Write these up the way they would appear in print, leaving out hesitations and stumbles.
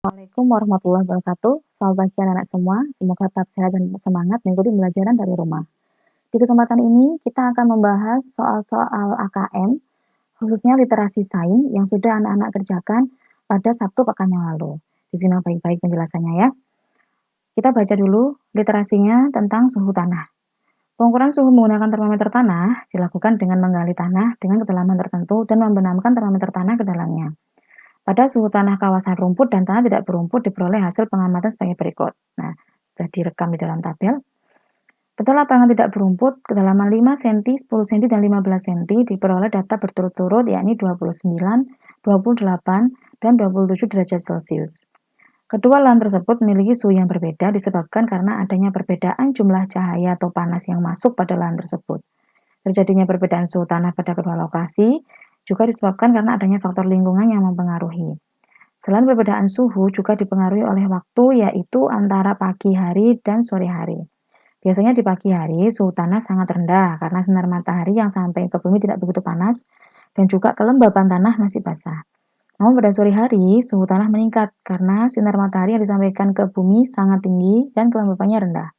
Assalamualaikum warahmatullahi wabarakatuh. Selamat pagi anak-anak semua. Semoga tetap sehat dan semangat mengikuti pembelajaran dari rumah. Di kesempatan ini kita akan membahas soal-soal AKM, khususnya literasi sains yang sudah anak-anak kerjakan pada Sabtu pekan yang lalu. Disimak baik-baik penjelasannya ya. Kita baca dulu literasinya tentang suhu tanah. Pengukuran suhu menggunakan termometer tanah dilakukan dengan menggali tanah dengan kedalaman tertentu dan membenamkan termometer tanah ke dalamnya. Pada suhu tanah kawasan rumput dan tanah tidak berumput diperoleh hasil pengamatan sebagai berikut. Nah, sudah direkam di dalam tabel. Pada lapangan tidak berumput, kedalaman 5 cm, 10 cm, dan 15 cm diperoleh data berturut-turut yakni 29, 28, dan 27 derajat Celcius. Kedua lahan tersebut memiliki suhu yang berbeda disebabkan karena adanya perbedaan jumlah cahaya atau panas yang masuk pada lahan tersebut. Terjadinya perbedaan suhu tanah pada kedua lokasi juga disebabkan karena adanya faktor lingkungan yang mempengaruhi. Selain perbedaan suhu juga dipengaruhi oleh waktu, yaitu antara pagi hari dan sore hari. Biasanya di pagi hari suhu tanah sangat rendah karena sinar matahari yang sampai ke bumi tidak begitu panas dan juga kelembaban tanah masih basah. Namun pada sore hari suhu tanah meningkat karena sinar matahari yang disampaikan ke bumi sangat tinggi dan kelembabannya rendah.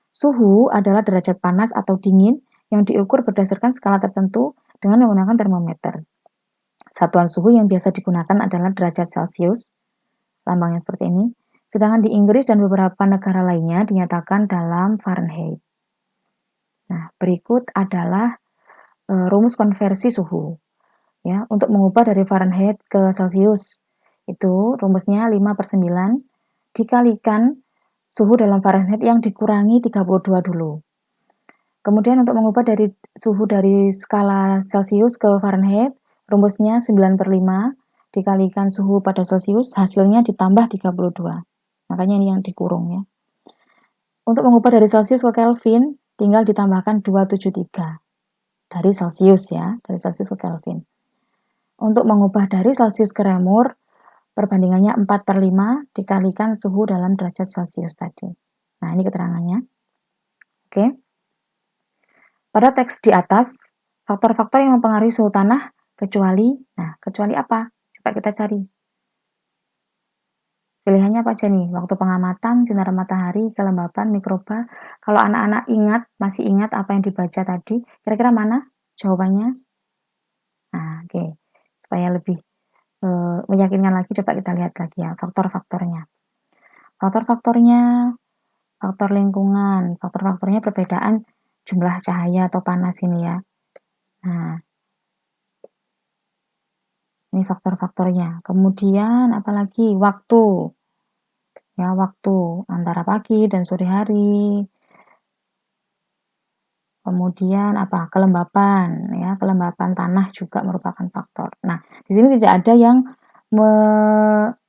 Suhu adalah derajat panas atau dingin yang diukur berdasarkan skala tertentu dengan menggunakan termometer. Satuan suhu yang biasa digunakan adalah derajat Celcius, lambangnya seperti ini. Sedangkan di Inggris dan beberapa negara lainnya dinyatakan dalam Fahrenheit. Nah, berikut adalah rumus konversi suhu. Ya, untuk mengubah dari Fahrenheit ke Celcius, itu rumusnya 5/9 dikalikan suhu dalam Fahrenheit yang dikurangi 32 dulu. Kemudian untuk mengubah dari suhu dari skala Celcius ke Fahrenheit, rumusnya 9/5 dikalikan suhu pada Celcius, hasilnya ditambah 32. Makanya ini yang dikurung ya. Untuk mengubah dari Celcius ke Kelvin, tinggal ditambahkan 273 dari Celcius ya, dari Celcius ke Kelvin. Untuk mengubah dari Celcius ke Reaumur, perbandingannya 4/5 dikalikan suhu dalam derajat Celcius tadi. Nah, ini keterangannya. Oke. Pada teks di atas, faktor-faktor yang mempengaruhi suhu tanah kecuali apa? Coba kita cari. Pilihannya apa aja nih? Waktu pengamatan, sinar matahari, kelembapan, mikroba. Kalau anak-anak masih ingat apa yang dibaca tadi, kira-kira mana jawabannya? Nah, oke. Supaya lebih meyakinkan lagi, coba kita lihat lagi ya faktor-faktornya. Faktor-faktornya, faktor lingkungan, faktor-faktornya perbedaan jumlah cahaya atau panas ini ya. Nah, ini faktor-faktornya. Kemudian apalagi waktu. Ya, waktu antara pagi dan sore hari. Kemudian apa? Kelembapan ya, kelembapan tanah juga merupakan faktor. Nah, di sini tidak ada yang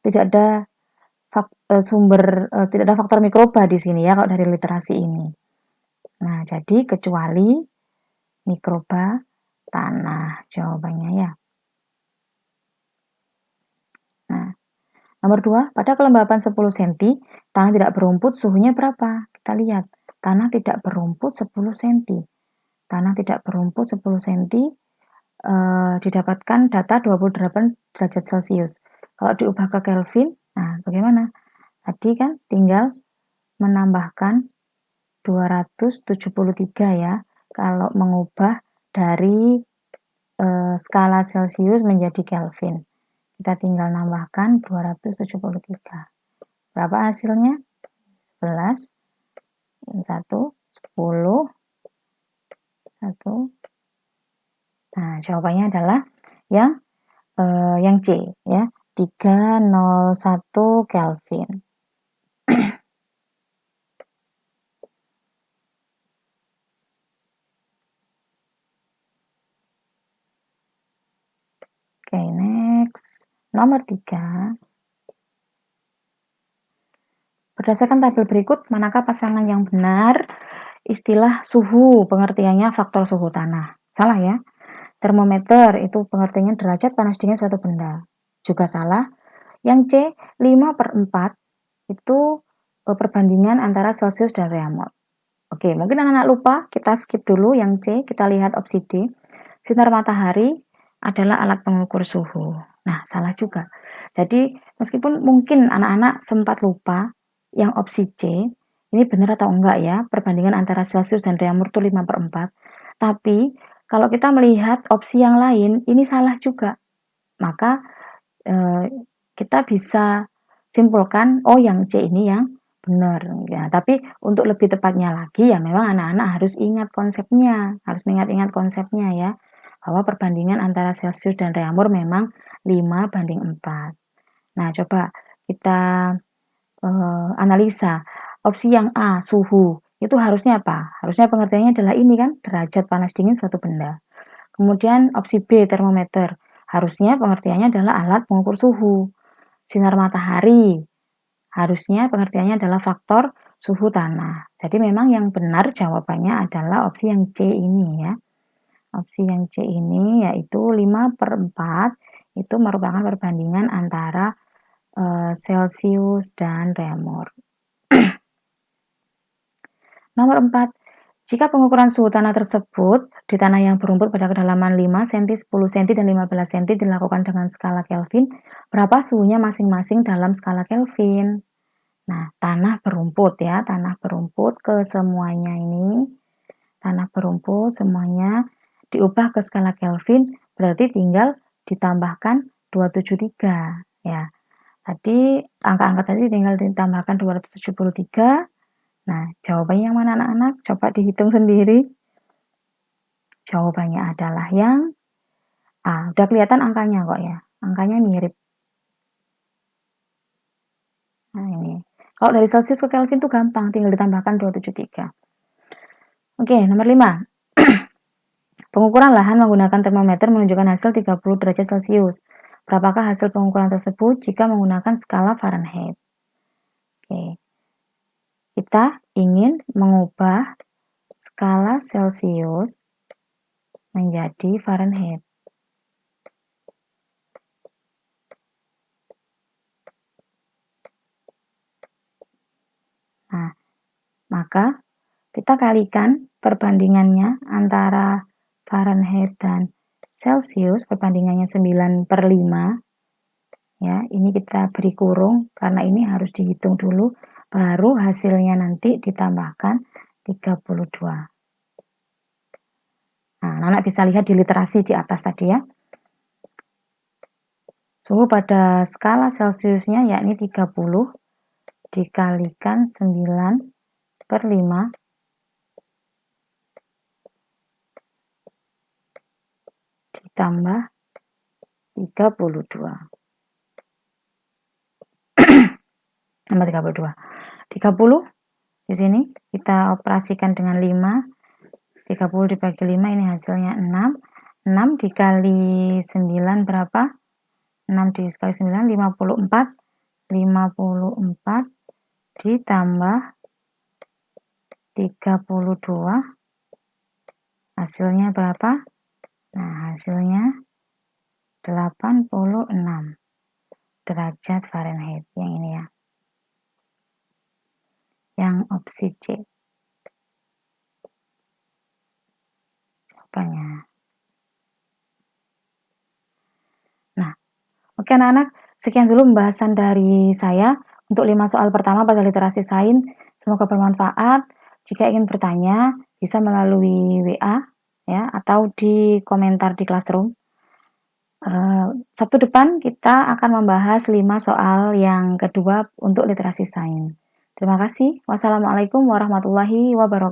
tidak ada tidak ada faktor mikroba di sini ya kalau dari literasi ini. Nah, jadi kecuali mikroba tanah jawabannya ya. Nah, nomor 2, pada kelembapan 10 cm, tanah tidak berumput suhunya berapa? Kita lihat, tanah tidak berumput 10 cm. Tanah tidak berumput 10 cm didapatkan data 28 derajat Celcius. Kalau diubah ke Kelvin, nah bagaimana? Tadi kan tinggal menambahkan 273 ya. Kalau mengubah dari skala Celcius menjadi Kelvin. Kita tinggal nambahkan 273. Berapa hasilnya? 11, 1, 10, 1. Nah, jawabannya adalah yang C ya, 301 Kelvin. Oke, next. Nomor 3. Berdasarkan tabel berikut, manakah pasangan yang benar? Istilah suhu, pengertiannya faktor suhu tanah. Salah ya. Termometer itu pengertiannya derajat panas dingin suatu benda. Juga salah. Yang C, 5/4 itu perbandingan antara Celcius dan Reaumur. Oke, mungkin anak-anak lupa, kita skip dulu yang C, kita lihat opsi D. Sinar matahari adalah alat pengukur suhu. Nah, salah juga. Jadi Meskipun mungkin anak-anak sempat lupa yang opsi C, ini benar atau enggak ya, perbandingan antara Celcius dan Reaumur itu 5/4. Tapi kalau kita melihat opsi yang lain, ini salah juga. Maka kita bisa simpulkan, oh yang C ini yang benar. Ya, tapi untuk lebih tepatnya lagi ya memang anak-anak harus ingat konsepnya, harus mengingat-ingat konsepnya ya, bahwa perbandingan antara Celcius dan Reaumur memang 5/4. Nah, coba kita analisa. Opsi yang A, suhu, itu harusnya apa? Harusnya pengertiannya adalah ini kan, derajat panas dingin suatu benda. Kemudian opsi B, termometer. Harusnya pengertiannya adalah alat pengukur suhu. Sinar matahari, harusnya pengertiannya adalah faktor suhu tanah. Jadi memang yang benar jawabannya adalah opsi yang C ini ya. Opsi yang C ini yaitu 5/4 itu merupakan perbandingan antara Celcius dan Reaumur. Nomor 4. Jika pengukuran suhu tanah tersebut di tanah yang berumput pada kedalaman 5 cm, 10 cm, dan 15 cm dilakukan dengan skala Kelvin, berapa suhunya masing-masing dalam skala Kelvin? Nah, tanah berumput ya, tanah berumput ke semuanya ini, tanah berumput semuanya diubah ke skala Kelvin, berarti tinggal ditambahkan 273 ya. Tadi angka-angka tadi tinggal ditambahkan 273. Nah, jawabannya yang mana anak-anak? Coba dihitung sendiri. Jawabannya adalah yang A. Udah kelihatan angkanya kok ya. Angkanya mirip. Nah, ini. Kalau dari Celcius ke Kelvin tuh gampang, tinggal ditambahkan 273. Oke, nomor 5. Pengukuran lahan menggunakan termometer menunjukkan hasil 30 derajat Celcius. Berapakah hasil pengukuran tersebut jika menggunakan skala Fahrenheit? Oke. Kita ingin mengubah skala Celcius menjadi Fahrenheit. Nah, maka kita kalikan perbandingannya antara Fahrenheit dan Celcius, perbandingannya 9/5. Ya, ini kita beri kurung karena ini harus dihitung dulu, baru hasilnya nanti ditambahkan 32. Nah, anak bisa lihat di literasi di atas tadi ya. Suhu pada skala Celciusnya yakni 30 dikalikan 9/5 ditambah 32. Tambah 32. 30 di sini kita operasikan dengan 5. 30 dibagi 5 ini hasilnya 6. 6 dikali 9 berapa? 6 dikali 9 54. 54 ditambah 32 hasilnya berapa? Nah, hasilnya 86 derajat Fahrenheit yang ini ya. Yang opsi C. Jawabannya. Nah, oke anak-anak, sekian dulu pembahasan dari saya untuk 5 soal pertama pada literasi sains. Semoga bermanfaat. Jika ingin bertanya, bisa melalui WA ya atau di komentar di Classroom. Sabtu depan kita akan membahas 5 soal yang kedua untuk literasi sains. Terima kasih. Wassalamualaikum warahmatullahi wabarakatuh.